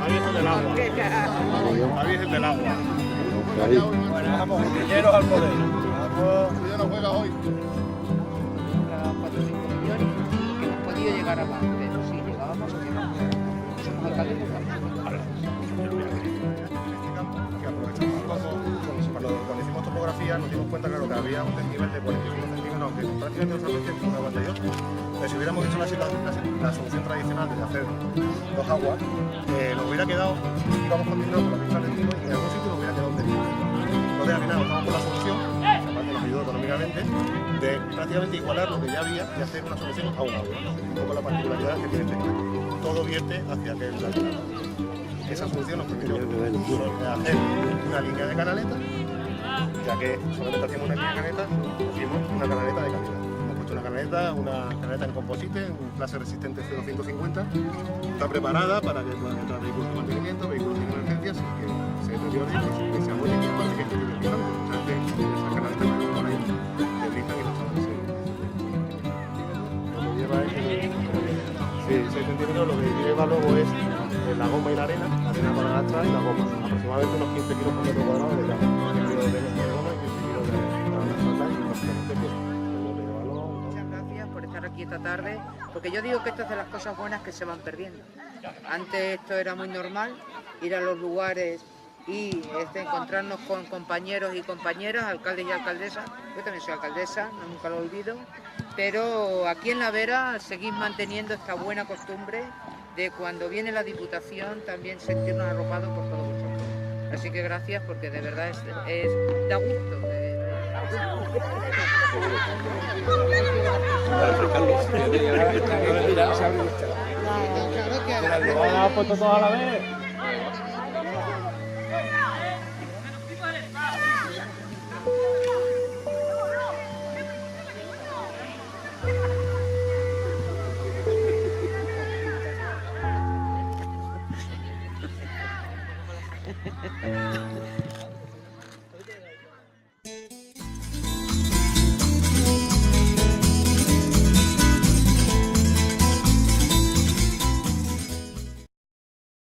Virgen del agua. La Virgen del agua. Bueno, vamos, guerrilleros al poder. Vamos, ya no juega hoy. 4 o 5 millones que hemos podido llegar a más, pero si llegábamos a llegar, somos alcaldes de Que aprovechamos un poco, cuando hicimos topografía nos dimos cuenta claro, que había un desnivel de 45 centímetros, aunque prácticamente nos permite una banda y otra. Pero si hubiéramos hecho la solución tradicional de hacer dos aguas, nos hubiera quedado, íbamos continuando por la pista del Nilo y en algún sitio nos hubiera quedado un desnivel. Entonces al final optamos por la solución, aparte nos ayudó económicamente, de prácticamente igualar lo que ya había y hacer una solución a un agua. Un poco la particularidad que tiene este canal. Todo vierte hacia aquel lado. Esa solución nos permitió hacer una línea de canaleta, ya que solamente hacíamos una línea de canaleta, hicimos una canaleta de calidad. Hemos puesto una canaleta en composite, en clase resistente 0,150, está preparada para que puedan entrar vehículos de mantenimiento, vehículos de emergencias, sin que se deterioren y que se amuelen y aparte que esté bien fijado. Muchas veces esas canaletas que por ahí deslizan y no saben si lo que lleva es 6 centímetros, lo que lleva luego es la goma y la arena para arrastrar y la goma, aproximadamente unos 15 kilos por metro cuadrado de goma, 15 kilos de goma y 15 kilos de arrastrar y básicamente pues, el balón. Muchas gracias por estar aquí esta tarde, porque yo digo que esto es de las cosas buenas que se van perdiendo. Antes esto era muy normal, ir a los lugares y encontrarnos con compañeros y compañeras, alcaldes y alcaldesas. Yo también soy alcaldesa, nunca lo olvido, pero aquí en La Vera seguís manteniendo esta buena costumbre de cuando viene la Diputación también sentirnos arropados por todos vosotros. Así que gracias, porque de verdad da gusto. Carlos, puesto todo a la vez.